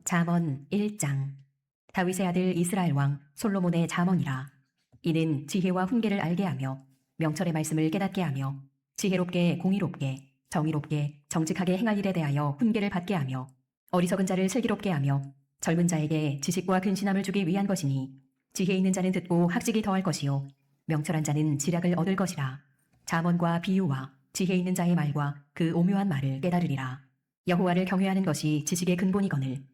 잠언 1장. 다윗의 아들 이스라엘 왕 솔로몬의 잠언이라. 이는 지혜와 훈계를 알게 하며 명철의 말씀을 깨닫게 하며 지혜롭게 공의롭게 정의롭게 정직하게 행할 일에 대하여 훈계를 받게 하며 어리석은 자를 슬기롭게 하며 젊은 자에게 지식과 근신함을 주기 위한 것이니 지혜 있는 자는 듣고 학식이 더할 것이요 명철한 자는 지략을 얻을 것이라. 잠언과 비유와 지혜 있는 자의 말과 그 오묘한 말을 깨달으리라. 여호와를 경외하는 것이 지식의 근본이거늘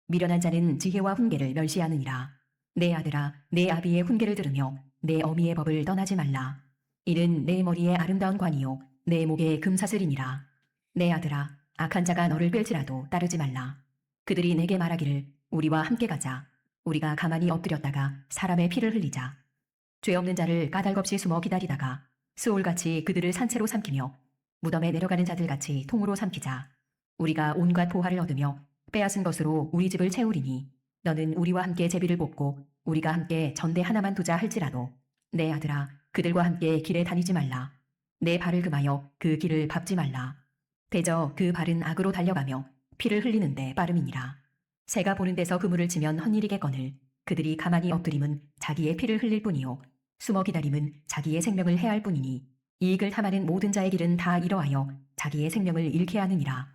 미련한 자는 지혜와 훈계를 멸시하느니라. 내 아들아, 내 아비의 훈계를 들으며 내 어미의 법을 떠나지 말라. 이는 내 머리에 아름다운 관이요 내 목에 금사슬이니라. 내 아들아, 악한 자가 너를 끌지라도 따르지 말라. 그들이 내게 말하기를 우리와 함께 가자. 우리가 가만히 엎드렸다가 사람의 피를 흘리자. 죄 없는 자를 까닭없이 숨어 기다리다가 수올같이 그들을 산채로 삼키며 무덤에 내려가는 자들같이 통으로 삼키자. 우리가 온갖 보화를 얻으며 빼앗은 것으로 우리 집을 채우리니 너는 우리와 함께 제비를 뽑고 우리가 함께 전대 하나만 두자 할지라도 내 아들아 그들과 함께 길에 다니지 말라. 내 발을 금하여 그 길을 밟지 말라. 대저 그 발은 악으로 달려가며 피를 흘리는데 빠름이니라. 새가 보는 데서 그물을 치면 헛일이겠거늘 그들이 가만히 엎드림은 자기의 피를 흘릴 뿐이요 숨어 기다림은 자기의 생명을 해할 뿐이니 이익을 탐하는 모든 자의 길은 다 이러하여 자기의 생명을 잃게 하느니라.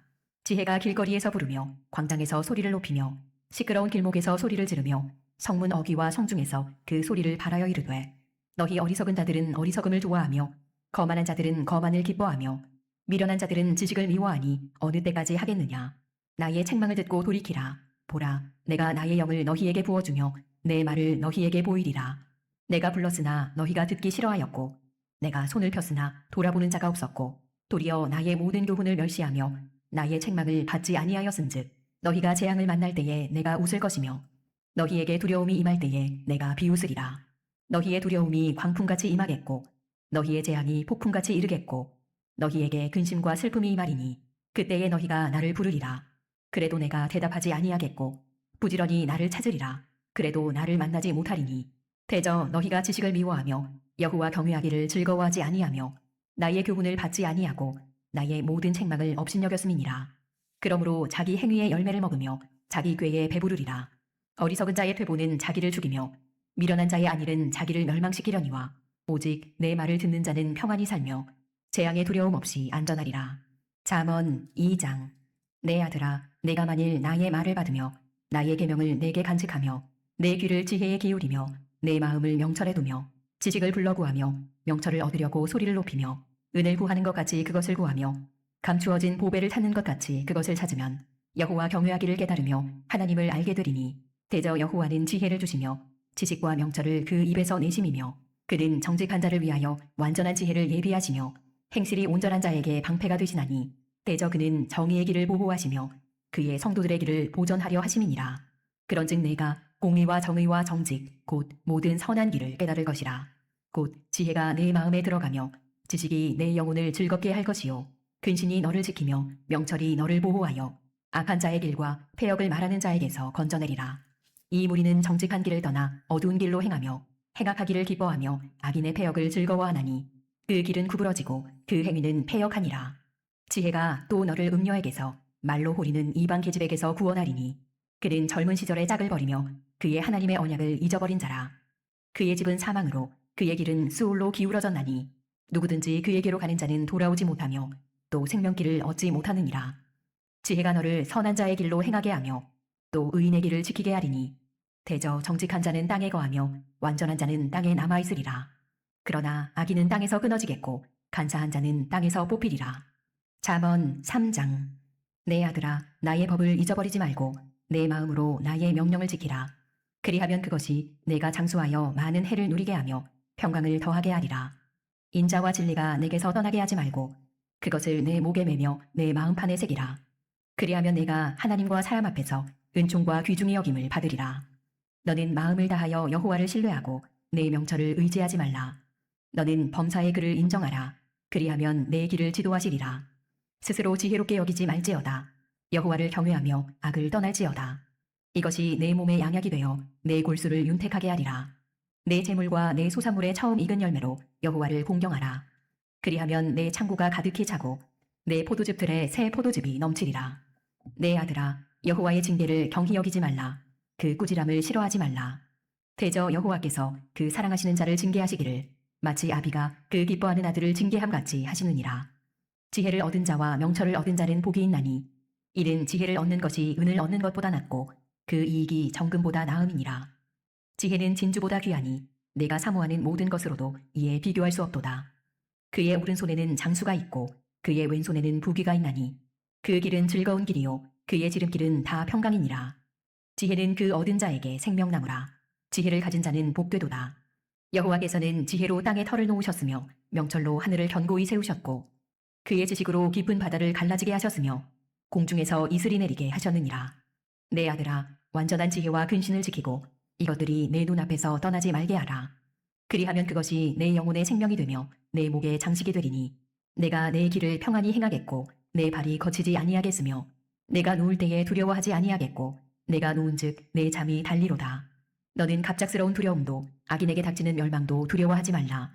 지혜가 길거리에서 부르며 광장에서 소리를 높이며 시끄러운 길목에서 소리를 지르며 성문 어귀와 성중에서 그 소리를 발하여 이르되 너희 어리석은 자들은 어리석음을 좋아하며 거만한 자들은 거만을 기뻐하며 미련한 자들은 지식을 미워하니 어느 때까지 하겠느냐. 나의 책망을 듣고 돌이키라. 보라, 내가 나의 영을 너희에게 부어주며 내 말을 너희에게 보이리라. 내가 불렀으나 너희가 듣기 싫어하였고 내가 손을 폈으나 돌아보는 자가 없었고 도리어 나의 모든 교훈을 멸시하며 나의 책망을 받지 아니하였은즉 너희가 재앙을 만날 때에 내가 웃을 것이며 너희에게 두려움이 임할 때에 내가 비웃으리라. 너희의 두려움이 광풍같이 임하겠고 너희의 재앙이 폭풍같이 이르겠고 너희에게 근심과 슬픔이 임하리니 그때에 너희가 나를 부르리라. 그래도 내가 대답하지 아니하겠고 부지런히 나를 찾으리라. 그래도 나를 만나지 못하리니 대저 너희가 지식을 미워하며 여호와 경외하기를 즐거워하지 아니하며 나의 교훈을 받지 아니하고 나의 모든 책망을 업신여겼음이니라. 그러므로 자기 행위의 열매를 먹으며 자기 꾀에 배부르리라. 어리석은 자의 퇴보는 자기를 죽이며 미련한 자의 안일은 자기를 멸망시키려니와 오직 내 말을 듣는 자는 평안히 살며 재앙의 두려움 없이 안전하리라. 잠언 2장. 내 아들아, 내가 만일 나의 말을 받으며 나의 계명을 내게 간직하며 내 귀를 지혜에 기울이며 내 마음을 명철에 두며 지식을 불러 구하며 명철을 얻으려고 소리를 높이며 은을 구하는 것 같이 그것을 구하며 감추어진 보배를 찾는 것 같이 그것을 찾으면 여호와 경외하기를 깨달으며 하나님을 알게 되리니 대저 여호와는 지혜를 주시며 지식과 명철을 그 입에서 내심이며 그는 정직한 자를 위하여 완전한 지혜를 예비하시며 행실이 온전한 자에게 방패가 되시나니 대저 그는 정의의 길을 보호하시며 그의 성도들의 길을 보전하려 하심이니라. 그런즉 내가 공의와 정의와 정직 곧 모든 선한 길을 깨달을 것이라. 곧 지혜가 내 마음에 들어가며 지식이 내 영혼을 즐겁게 할 것이요 근신이 너를 지키며 명철이 너를 보호하여 악한 자의 길과 패역을 말하는 자에게서 건져내리라. 이 무리는 정직한 길을 떠나 어두운 길로 행하며 행악하기를 기뻐하며 악인의 패역을 즐거워하나니 그 길은 구부러지고 그 행위는 패역하니라. 지혜가 또 너를 음녀에게서 말로 호리는 이방 계집에게서 구원하리니 그는 젊은 시절에 짝을 버리며 그의 하나님의 언약을 잊어버린 자라. 그의 집은 사망으로 그의 길은 수올로 기울어졌나니 누구든지 그에게로 가는 자는 돌아오지 못하며 또 생명길을 얻지 못하느니라. 지혜가 너를 선한 자의 길로 행하게 하며 또 의인의 길을 지키게 하리니 대저 정직한 자는 땅에 거하며 완전한 자는 땅에 남아있으리라. 그러나 악인은 땅에서 끊어지겠고 간사한 자는 땅에서 뽑히리라. 잠언 3장. 내 아들아, 나의 법을 잊어버리지 말고 내 마음으로 나의 명령을 지키라. 그리하면 그것이 내가 장수하여 많은 해를 누리게 하며 평강을 더하게 하리라. 인자와 진리가 내게서 떠나게 하지 말고 그것을 내 목에 매며 내 마음판에 새기라. 그리하면 내가 하나님과 사람 앞에서 은총과 귀중히 여김을 받으리라. 너는 마음을 다하여 여호와를 신뢰하고 내 명철을 의지하지 말라. 너는 범사의 그를 인정하라. 그리하면 내 길을 지도하시리라. 스스로 지혜롭게 여기지 말지어다. 여호와를 경외하며 악을 떠날지어다. 이것이 내 몸의 양약이 되어 내 골수를 윤택하게 하리라. 내 재물과 내 소산물의 처음 익은 열매로 여호와를 공경하라. 그리하면 내 창고가 가득히 차고 내 포도즙들에 새 포도즙이 넘치리라. 내 아들아, 여호와의 징계를 경히 여기지 말라. 그 꾸지람을 싫어하지 말라. 대저 여호와께서 그 사랑하시는 자를 징계하시기를 마치 아비가 그 기뻐하는 아들을 징계함 같이 하시느니라. 지혜를 얻은 자와 명철을 얻은 자는 복이 있나니 이는 지혜를 얻는 것이 은을 얻는 것보다 낫고 그 이익이 정금보다 나음이니라. 지혜는 진주보다 귀하니 내가 사모하는 모든 것으로도 이에 비교할 수 없도다. 그의 오른손에는 장수가 있고 그의 왼손에는 부귀가 있나니 그 길은 즐거운 길이요 그의 지름길은 다 평강이니라. 지혜는 그 얻은 자에게 생명나무라. 지혜를 가진 자는 복되도다. 여호와께서는 지혜로 땅에 털을 놓으셨으며 명철로 하늘을 견고히 세우셨고 그의 지식으로 깊은 바다를 갈라지게 하셨으며 공중에서 이슬이 내리게 하셨느니라. 내 아들아, 완전한 지혜와 근신을 지키고 이것들이 내 눈앞에서 떠나지 말게 하라. 그리하면 그것이 내 영혼의 생명이 되며 내 목의 장식이 되리니 내가 내 길을 평안히 행하겠고 내 발이 거치지 아니하겠으며 내가 누울 때에 두려워하지 아니하겠고 내가 누운즉 내 잠이 달리로다. 너는 갑작스러운 두려움도 악인에게 닥치는 멸망도 두려워하지 말라.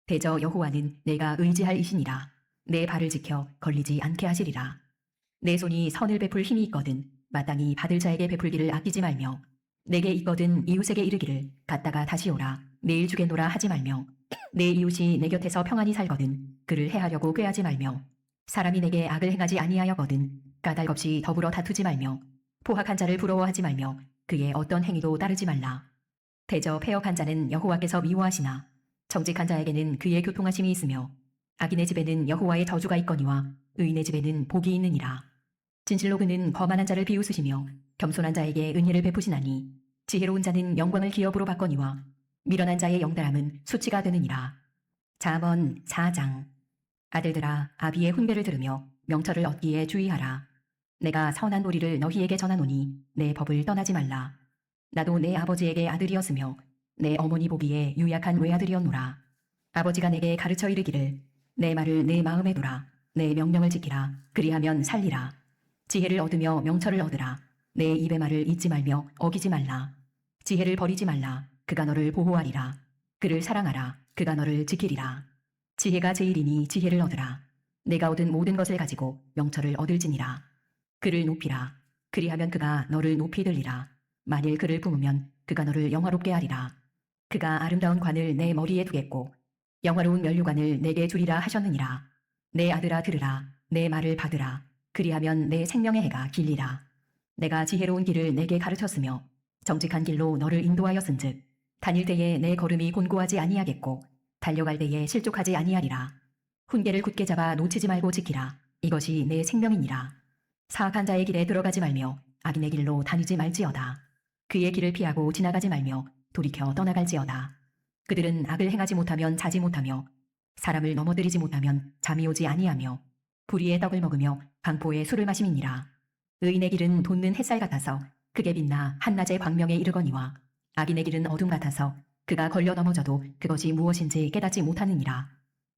대저 여호와는 내가 의지할 이시니라. 내 발을 지켜 걸리지 않게 하시리라. 내 손이 선을 베풀 힘이 있거든 마땅히 받을 자에게 베풀기를 아끼지 말며 내게 있거든 이웃에게 이르기를 갔다가 다시 오라 내일 주겠노라 하지 말며 내 이웃이 내 곁에서 평안히 살거든 그를 해하려고 꾀하지 말며 사람이 내게 악을 행하지 아니하여거든 까닭 없이 더불어 다투지 말며 포학한 자를 부러워하지 말며 그의 어떤 행위도 따르지 말라. 대저 패역한 자는 여호와께서 미워하시나 정직한 자에게는 그의 교통하심이 있으며 악인의 집에는 여호와의 저주가 있거니와 의인의 집에는 복이 있느니라. 진실로 그는 거만한 자를 비웃으시며 겸손한 자에게 은혜를 베푸시나니 지혜로운 자는 영광을 기업으로 받거니와 미련한 자의 영달함은 수치가 되느니라. 잠언 4장. 아들들아, 아비의 훈계를 들으며 명철을 얻기에 주의하라. 내가 선한 도리를 너희에게 전하노니 내 법을 떠나지 말라. 나도 내 아버지에게 아들이었으며 내 어머니 보기에 유약한 외아들이었노라. 아버지가 내게 가르쳐 이르기를 내 말을 내 마음에 두라. 내 명령을 지키라. 그리하면 살리라. 지혜를 얻으며 명철을 얻으라. 내 입의 말을 잊지 말며 어기지 말라. 지혜를 버리지 말라. 그가 너를 보호하리라. 그를 사랑하라. 그가 너를 지키리라. 지혜가 제일이니 지혜를 얻으라. 내가 얻은 모든 것을 가지고 명철을 얻을지니라. 그를 높이라. 그리하면 그가 너를 높이 들리라. 만일 그를 품으면 그가 너를 영화롭게 하리라. 그가 아름다운 관을 내 머리에 두겠고 영화로운 면류관을 내게 주리라 하셨느니라. 내 아들아 들으라. 내 말을 받으라. 그리하면 내 생명의 해가 길리라. 내가 지혜로운 길을 내게 가르쳤으며 정직한 길로 너를 인도하였은즉 다닐 때에 내 걸음이 곤고하지 아니하겠고 달려갈 때에 실족하지 아니하리라. 훈계를 굳게 잡아 놓치지 말고 지키라. 이것이 내 생명이니라. 사악한 자의 길에 들어가지 말며 악인의 길로 다니지 말지어다. 그의 길을 피하고 지나가지 말며 돌이켜 떠나갈지어다. 그들은 악을 행하지 못하면 자지 못하며 사람을 넘어뜨리지 못하면 잠이 오지 아니하며 불의의 떡을 먹으며 강포의 술을 마심이니라. 의인의 길은 돋는 햇살 같아서 크게 빛나 한낮의 광명에 이르거니와 악인의 길은 어둠 같아서 그가 걸려 넘어져도 그것이 무엇인지 깨닫지 못하느니라.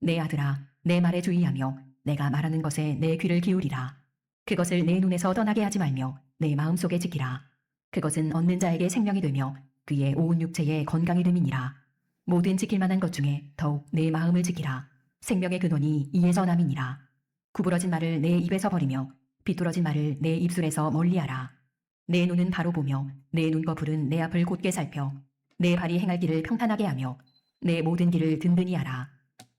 내 아들아, 내 말에 주의하며 내가 말하는 것에 내 귀를 기울이라. 그것을 내 눈에서 떠나게 하지 말며 내 마음속에 지키라. 그것은 얻는 자에게 생명이 되며 그의 온 육체에 건강이 됨이니라. 모든 지킬 만한 것 중에 더욱 내 마음을 지키라. 생명의 근원이 이에서 남이니라. 구부러진 말을 내 입에서 버리며 비뚤어진 말을 내 입술에서 멀리하라. 내 눈은 바로 보며 내 눈꺼풀은 내 앞을 곧게 살펴 내 발이 행할 길을 평탄하게 하며 내 모든 길을 든든히 하라.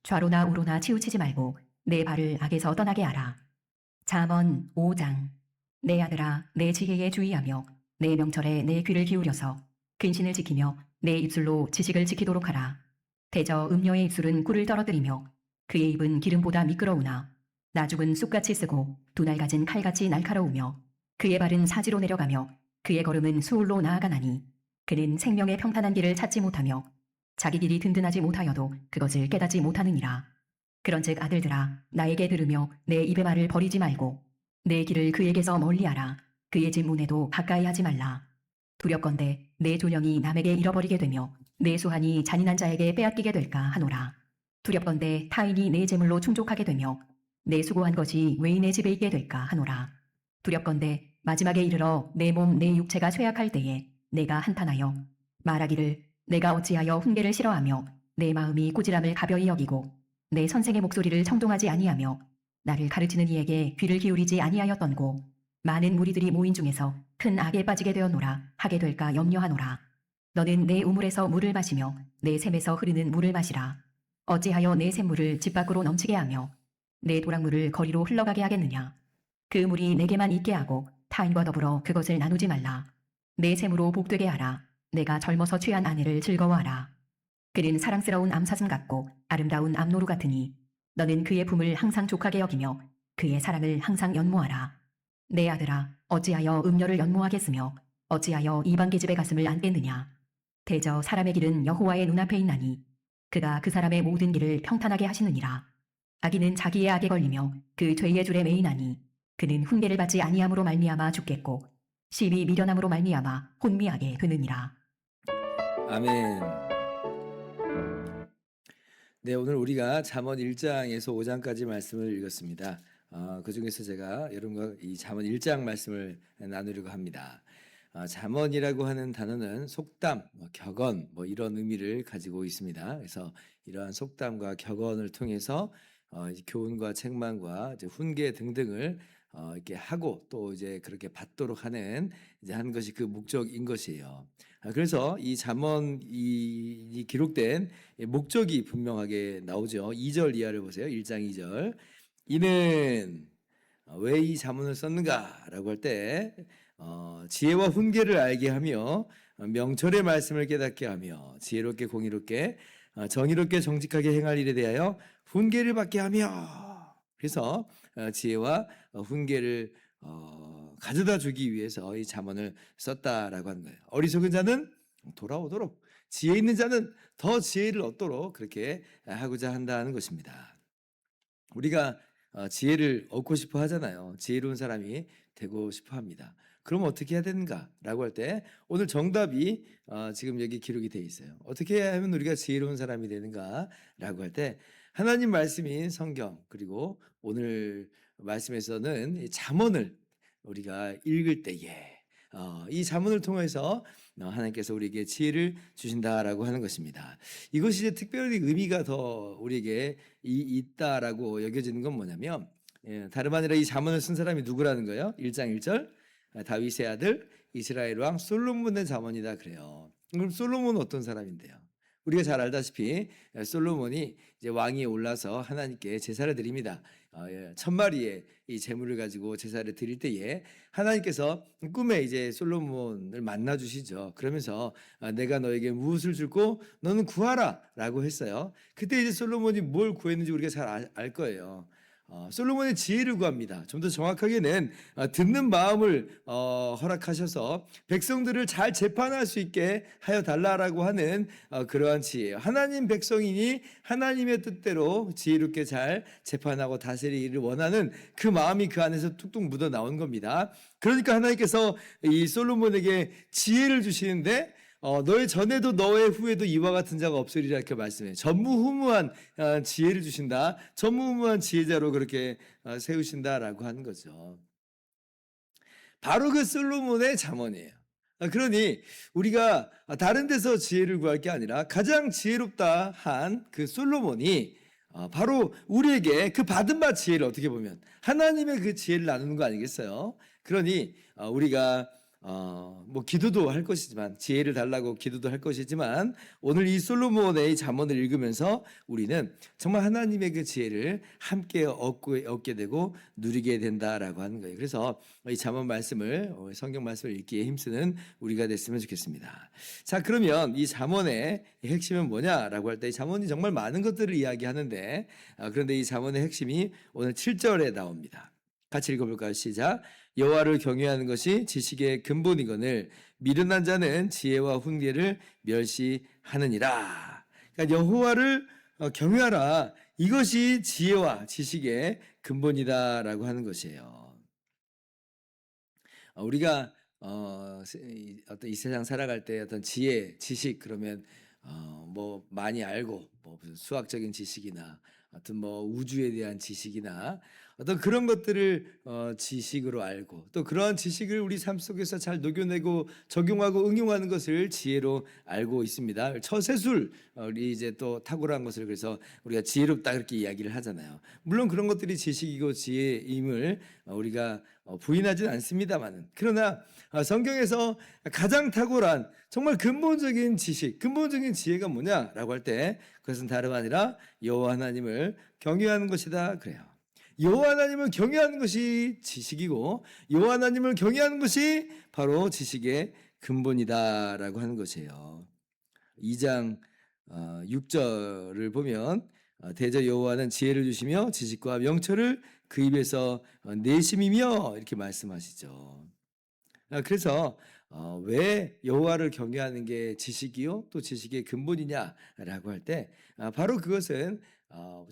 좌로나 우로나 치우치지 말고 내 발을 악에서 떠나게 하라. 잠언 5장. 내 아들아, 내 지혜에 주의하며 내 명철에 내 귀를 기울여서 근신을 지키며 내 입술로 지식을 지키도록 하라. 대저 음녀의 입술은 꿀을 떨어뜨리며 그의 입은 기름보다 미끄러우나 나죽은 쑥같이 쓰고 두 날 가진 칼같이 날카로우며 그의 발은 사지로 내려가며 그의 걸음은 수울로 나아가나니 그는 생명의 평탄한 길을 찾지 못하며 자기 길이 든든하지 못하여도 그것을 깨닫지 못하느니라. 그런즉 아들들아, 나에게 들으며 내 입의 말을 버리지 말고 내 길을 그에게서 멀리하라. 그의 집 문에도 가까이 하지 말라. 두렵건대 내 존영이 남에게 잃어버리게 되며 내 수한이 잔인한 자에게 빼앗기게 될까 하노라. 두렵건대 타인이 내 재물로 충족하게 되며 내 수고한 것이 왜 내 집에 있게 될까 하노라. 두렵건대 마지막에 이르러 내 몸 내 육체가 쇠약할 때에 내가 한탄하여 말하기를 내가 어찌하여 훈계를 싫어하며 내 마음이 꾸지람을 가벼이 여기고 내 선생의 목소리를 청동하지 아니하며 나를 가르치는 이에게 귀를 기울이지 아니하였던고 많은 무리들이 모인 중에서 큰 악에 빠지게 되었노라 하게 될까 염려하노라. 너는 내 우물에서 물을 마시며 내 샘에서 흐르는 물을 마시라. 어찌하여 내 샘물을 집 밖으로 넘치게 하며 내 도랑물을 거리로 흘러가게 하겠느냐. 그 물이 내게만 있게 하고 타인과 더불어 그것을 나누지 말라. 내 샘으로 복되게 하라. 내가 젊어서 취한 아내를 즐거워하라. 그는 사랑스러운 암사슴 같고 아름다운 암노루 같으니 너는 그의 품을 항상 족하게 여기며 그의 사랑을 항상 연모하라. 내 아들아, 어찌하여 음녀를 연모하겠으며 어찌하여 이방 계집의 가슴을 안겠느냐. 대저 사람의 길은 여호와의 눈앞에 있나니 그가 그 사람의 모든 길을 평탄하게 하시느니라. 악인은 자기의 악에 걸리며 그 죄의 줄에 매이나니 그는 훈계를 받지 아니함으로 말미암아 죽겠고 심히 미련함으로 말미암아 혼미하게 되느니라. 아멘. 네, 오늘 우리가 잠언 1장에서 5장까지 말씀을 읽었습니다. 그 중에서 제가 여러분과 이 잠언 1장 말씀을 나누려고 합니다. 잠언이라고 하는 단어는 속담, 격언 이런 의미를 가지고 있습니다. 그래서 이러한 속담과 격언을 통해서 교훈과 책망과 이제 훈계 등등을 이렇게 하고 또 이제 그렇게 받도록 하는 이제 한 것이 그 목적인 것이에요. 그래서 이 잠언이 기록된 목적이 분명하게 나오죠. 2절 이하를 보세요. 1장 2절. 이는 왜 이 잠언을 썼는가라고 할 때 지혜와 훈계를 알게 하며 명철의 말씀을 깨닫게 하며 지혜롭게 공의롭게 정의롭게 정직하게 행할 일에 대하여 훈계를 받게 하며 그래서 지혜와 훈계를 가져다 주기 위해서 이 잠언을 썼다라고 하는 거예요. 어리석은 자는 돌아오도록 지혜 있는 자는 더 지혜를 얻도록 그렇게 하고자 한다는 것입니다. 우리가 지혜를 얻고 싶어 하잖아요. 지혜로운 사람이 되고 싶어 합니다. 그럼 어떻게 해야 되는가라고 할 때 오늘 정답이 지금 여기 기록이 되어 있어요. 어떻게 해야 하면 우리가 지혜로운 사람이 되는가라고 할 때 하나님 말씀인 성경 그리고 오늘 말씀에서는 이 잠언을 우리가 읽을 때에 이 잠언을 통해서 하나님께서 우리에게 지혜를 주신다라고 하는 것입니다. 이것이 이제 특별히 의미가 더 우리에게 있다라고 여겨지는 건 뭐냐면 다름 아니라 이 잠언을 쓴 사람이 누구라는 거예요? 1장 1절 다윗의 아들 이스라엘 왕 솔로몬의 잠언이다 그래요. 그럼 솔로몬은 어떤 사람인데요? 우리가 잘 알다시피 솔로몬이 이제 왕위에 올라서 하나님께 제사를 드립니다. 1000마리의 이 제물을 가지고 제사를 드릴 때에 하나님께서 꿈에 이제 솔로몬을 만나 주시죠. 그러면서 내가 너에게 무엇을 줄고 너는 구하라라고 했어요. 그때 이제 솔로몬이 뭘 구했는지 우리가 잘 알 거예요. 솔로몬의 지혜를 구합니다. 좀 더 정확하게는 듣는 마음을 허락하셔서 백성들을 잘 재판할 수 있게 하여 달라라고 하는 그러한 지혜예요. 하나님 백성이니 하나님의 뜻대로 지혜롭게 잘 재판하고 다스리기를 원하는 그 마음이 그 안에서 뚝뚝 묻어 나온 겁니다. 그러니까 하나님께서 이 솔로몬에게 지혜를 주시는데 너의 전에도 너의 후에도 이와 같은 자가 없으리라 이렇게 말씀해요. 전무후무한 지혜를 주신다. 전무후무한 지혜자로 그렇게 세우신다라고 하는 거죠. 바로 그 솔로몬의 잠언이에요. 그러니 우리가 다른 데서 지혜를 구할 게 아니라 가장 지혜롭다 한 그 솔로몬이 바로 우리에게 그 받은 바 지혜를 어떻게 보면 하나님의 그 지혜를 나누는 거 아니겠어요? 그러니 우리가 기도도 할 것이지만 지혜를 달라고 기도도 할 것이지만 오늘 이 솔로몬의 잠언을 읽으면서 우리는 정말 하나님의 그 지혜를 함께 얻게 되고 누리게 된다라고 하는 거예요. 그래서 이 잠언 말씀을 성경 말씀을 읽기에 힘쓰는 우리가 됐으면 좋겠습니다. 자, 그러면 이 잠언의 핵심은 뭐냐라고 할 때 이 잠언이 정말 많은 것들을 이야기하는데 그런데 이 잠언의 핵심이 오늘 7절에 나옵니다. 같이 읽어볼까요? 시작. 여호와를 경외하는 것이 지식의 근본이거늘 미련한 자는 지혜와 훈계를 멸시하느니라. 그러니까 여호와를 경외하라. 이것이 지혜와 지식의 근본이다라고 하는 것이에요. 우리가 어떤 이 세상 살아갈 때 어떤 지혜, 지식 그러면 뭐 많이 알고 뭐 무슨 수학적인 지식이나 어떤 뭐 우주에 대한 지식이나 어떤 그런 것들을 지식으로 알고 또 그러한 지식을 우리 삶 속에서 잘 녹여내고 적용하고 응용하는 것을 지혜로 알고 있습니다. 처세술 우리 이제 또 탁월한 것을 그래서 우리가 지혜롭다 그렇게 이야기를 하잖아요. 물론 그런 것들이 지식이고 지혜임을 우리가 부인하지는 않습니다만은 그러나 성경에서 가장 탁월한 정말 근본적인 지식, 근본적인 지혜가 뭐냐라고 할 때 그것은 다름 아니라 여호와 하나님을 경외하는 것이다 그래요. 여호와 하나님을 경외하는 것이 지식이고 여호와 하나님을 경외하는 것이 바로 지식의 근본이다라고 하는 것이에요. 2장 6절을 보면 대저 여호와는 지혜를 주시며 지식과 명철을 그 입에서 내심이며 이렇게 말씀하시죠. 그래서 왜 여호와를 경외하는 게 지식이요 또 지식의 근본이냐라고 할 때 바로 그것은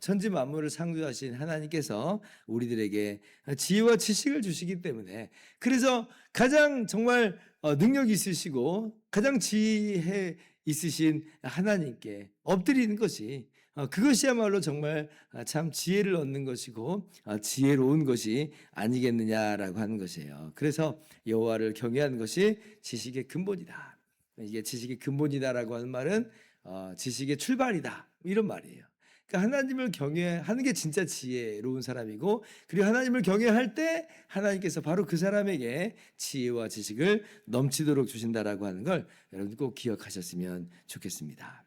천지 만물을 창조하신 하나님께서 우리들에게 지혜와 지식을 주시기 때문에 그래서 가장 정말 능력 있으시고 가장 지혜 있으신 하나님께 엎드리는 것이 그것이야말로 정말 참 지혜를 얻는 것이고 지혜로운 것이 아니겠느냐라고 하는 것이에요. 그래서 여호와를 경외하는 것이 지식의 근본이다. 이게 지식의 근본이다라고 하는 말은 지식의 출발이다 이런 말이에요. 그러니까 하나님을 경외하는 게 진짜 지혜로운 사람이고 그리고 하나님을 경외할 때 하나님께서 바로 그 사람에게 지혜와 지식을 넘치도록 주신다라고 하는 걸 여러분 꼭 기억하셨으면 좋겠습니다.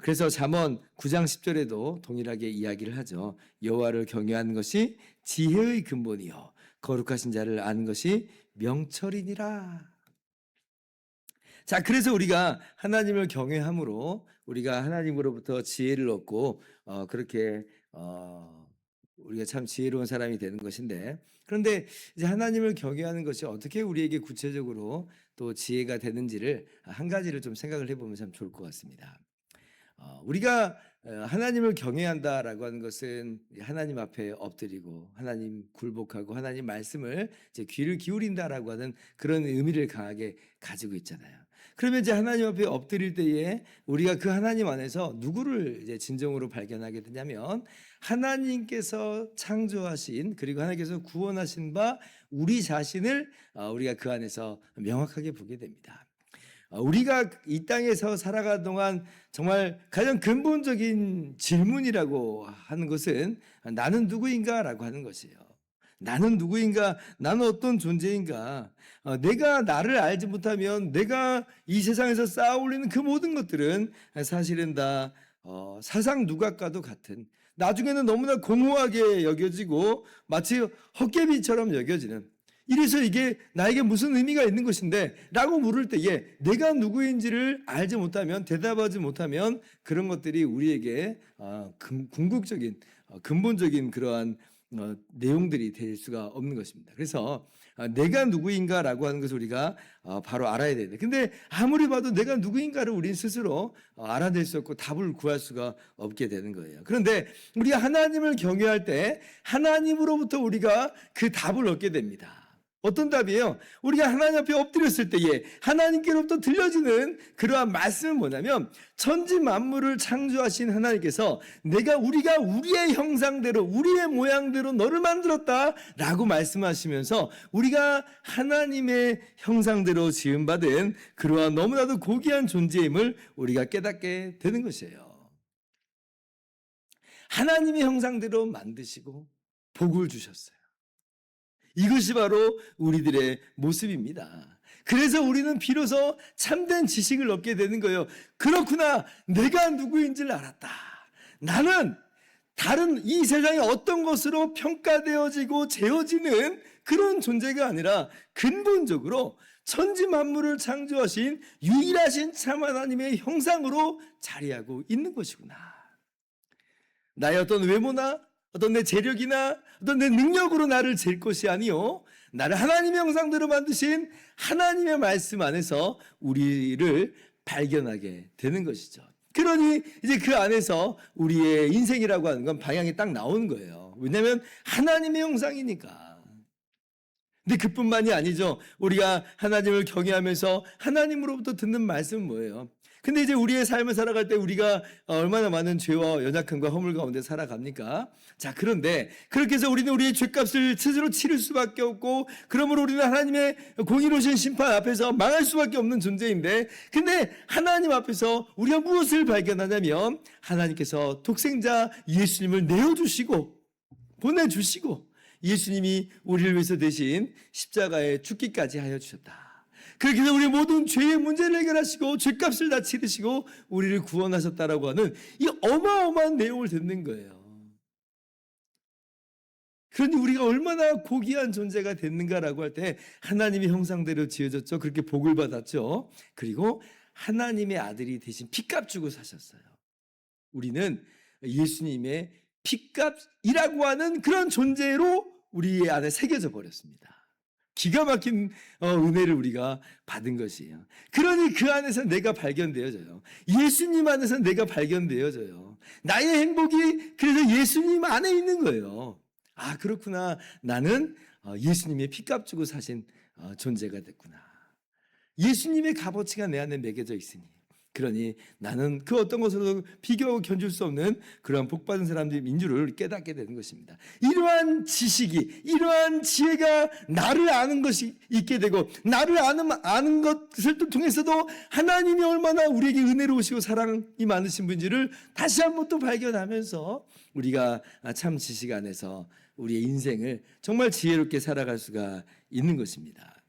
그래서 잠언 9장 10절에도 동일하게 이야기를 하죠. 여호와를 경외하는 것이 지혜의 근본이요 거룩하신 자를 아는 것이 명철이니라. 자, 그래서 우리가 하나님을 경외함으로 우리가 하나님으로부터 지혜를 얻고 그렇게 우리가 참 지혜로운 사람이 되는 것인데 그런데 이제 하나님을 경외하는 것이 어떻게 우리에게 구체적으로 또 지혜가 되는지를 한 가지를 좀 생각을 해보면 참 좋을 것 같습니다. 우리가 하나님을 경외한다라고 하는 것은 하나님 앞에 엎드리고 하나님 굴복하고 하나님 말씀을 이제 귀를 기울인다라고 하는 그런 의미를 강하게 가지고 있잖아요. 그러면 이제 하나님 앞에 엎드릴 때에 우리가 그 하나님 안에서 누구를 이제 진정으로 발견하게 되냐면 하나님께서 창조하신 그리고 하나님께서 구원하신 바 우리 자신을 우리가 그 안에서 명확하게 보게 됩니다. 우리가 이 땅에서 살아가는 동안 정말 가장 근본적인 질문이라고 하는 것은 나는 누구인가라고 하는 것이에요. 나는 누구인가? 나는 어떤 존재인가? 내가 나를 알지 못하면 내가 이 세상에서 쌓아 올리는 그 모든 것들은 사실은 다 사상 누각과도 같은 나중에는 너무나 공허하게 여겨지고 마치 헛개비처럼 여겨지는 이래서 이게 나에게 무슨 의미가 있는 것인데 라고 물을 때에 내가 누구인지를 알지 못하면 대답하지 못하면 그런 것들이 우리에게 궁극적인 근본적인 그러한 내용들이 될 수가 없는 것입니다. 그래서 내가 누구인가라고 하는 것을 우리가 바로 알아야 되는데 근데 아무리 봐도 내가 누구인가를 우린 스스로 알아낼 수 없고 답을 구할 수가 없게 되는 거예요. 그런데 우리가 하나님을 경외할 때 하나님으로부터 우리가 그 답을 얻게 됩니다. 어떤 답이에요? 우리가 하나님 앞에 엎드렸을 때에 하나님께로부터 들려지는 그러한 말씀은 뭐냐면 천지 만물을 창조하신 하나님께서 우리가 우리의 형상대로 우리의 모양대로 너를 만들었다라고 말씀하시면서 우리가 하나님의 형상대로 지음받은 그러한 너무나도 고귀한 존재임을 우리가 깨닫게 되는 것이에요. 하나님의 형상대로 만드시고 복을 주셨어요. 이것이 바로 우리들의 모습입니다. 그래서 우리는 비로소 참된 지식을 얻게 되는 거예요. 그렇구나. 내가 누구인지를 알았다. 나는 다른 이 세상의 어떤 것으로 평가되어지고 재어지는 그런 존재가 아니라 근본적으로 천지 만물을 창조하신 유일하신 참 하나님의 형상으로 자리하고 있는 것이구나. 나의 어떤 외모나 어떤 내 재력이나 어떤 내 능력으로 나를 잴 것이 아니요 나를 하나님의 형상대로 만드신 하나님의 말씀 안에서 우리를 발견하게 되는 것이죠. 그러니 이제 그 안에서 우리의 인생이라고 하는 건 방향이 딱 나오는 거예요. 왜냐하면 하나님의 형상이니까. 근데 그뿐만이 아니죠. 우리가 하나님을 경외하면서 하나님으로부터 듣는 말씀은 뭐예요? 근데 이제 우리의 삶을 살아갈 때 우리가 얼마나 많은 죄와 연약함과 허물 가운데 살아갑니까? 자, 그런데 그렇게 해서 우리는 우리의 죄값을 스스로 치를 수밖에 없고, 그러므로 우리는 하나님의 공의로우신 심판 앞에서 망할 수밖에 없는 존재인데, 근데 하나님 앞에서 우리가 무엇을 발견하냐면 하나님께서 독생자 예수님을 내어주시고 보내주시고 예수님이 우리를 위해서 대신 십자가에 죽기까지 하여 주셨다. 그렇게 해서 우리 모든 죄의 문제를 해결하시고 죄값을 다 치르시고 우리를 구원하셨다라고 하는 이 어마어마한 내용을 듣는 거예요. 그런데 우리가 얼마나 고귀한 존재가 됐는가라고 할 때 하나님의 형상대로 지어졌죠. 그렇게 복을 받았죠. 그리고 하나님의 아들이 대신 피값 주고 사셨어요. 우리는 예수님의 피값이라고 하는 그런 존재로 우리 안에 새겨져 버렸습니다. 기가 막힌 은혜를 우리가 받은 것이에요. 그러니 그 안에서 내가 발견되어져요. 예수님 안에서 내가 발견되어져요. 나의 행복이 그래서 예수님 안에 있는 거예요. 아, 그렇구나. 나는 예수님의 피값 주고 사신 존재가 됐구나. 예수님의 값어치가 내 안에 매겨져 있으니, 그러니 나는 그 어떤 것으로도 비교하고 견줄 수 없는 그러한 복받은 사람들의 민주를 깨닫게 되는 것입니다. 이러한 지식이, 이러한 지혜가 나를 아는 것이 있게 되고, 나를 아는 것을 통해서도 하나님이 얼마나 우리에게 은혜로우시고 사랑이 많으신 분인지를 다시 한번 또 발견하면서 우리가 참 지식 안에서 우리의 인생을 정말 지혜롭게 살아갈 수가 있는 것입니다.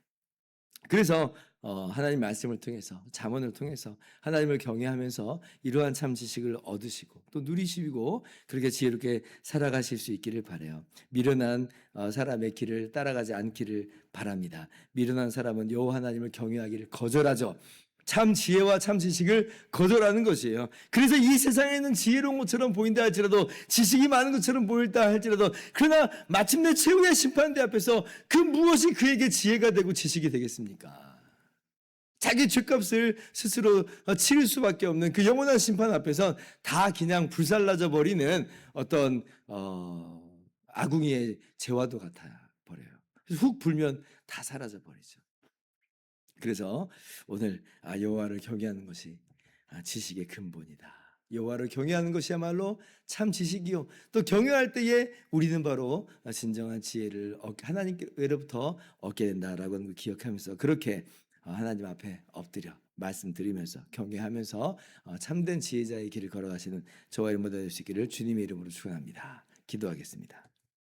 그래서 하나님 말씀을 통해서, 잠언을 통해서 하나님을 경외하면서 이러한 참 지식을 얻으시고 또 누리시고 그렇게 지혜롭게 살아가실 수 있기를 바라요. 미련한 사람의 길을 따라가지 않기를 바랍니다. 미련한 사람은 여호와 하나님을 경외하기를 거절하죠. 참 지혜와 참 지식을 거절하는 것이에요. 그래서 이 세상에는 지혜로운 것처럼 보인다 할지라도, 지식이 많은 것처럼 보인다 할지라도, 그러나 마침내 최후의 심판대 앞에서 그 무엇이 그에게 지혜가 되고 지식이 되겠습니까? 자기 죄값을 스스로 치를 수밖에 없는 그 영원한 심판 앞에서 다 그냥 불살라져 버리는 어떤 아궁이의 재화도 같아 버려요. 훅 불면 다 사라져 버리죠. 그래서 오늘 여호와를 경외하는 것이 지식의 근본이다. 여호와를 경외하는 것이야말로 참 지식이요. 또 경외할 때에 우리는 바로 진정한 지혜를 하나님께로부터 얻게 된다라고 하는 걸 기억하면서 그렇게 하나님 앞에 엎드려 말씀드리면서 경외하면서 참된 지혜자의 길을 걸어가시는 저와 여러분 될 수 있기를 주님의 이름으로 축원합니다. 기도하겠습니다.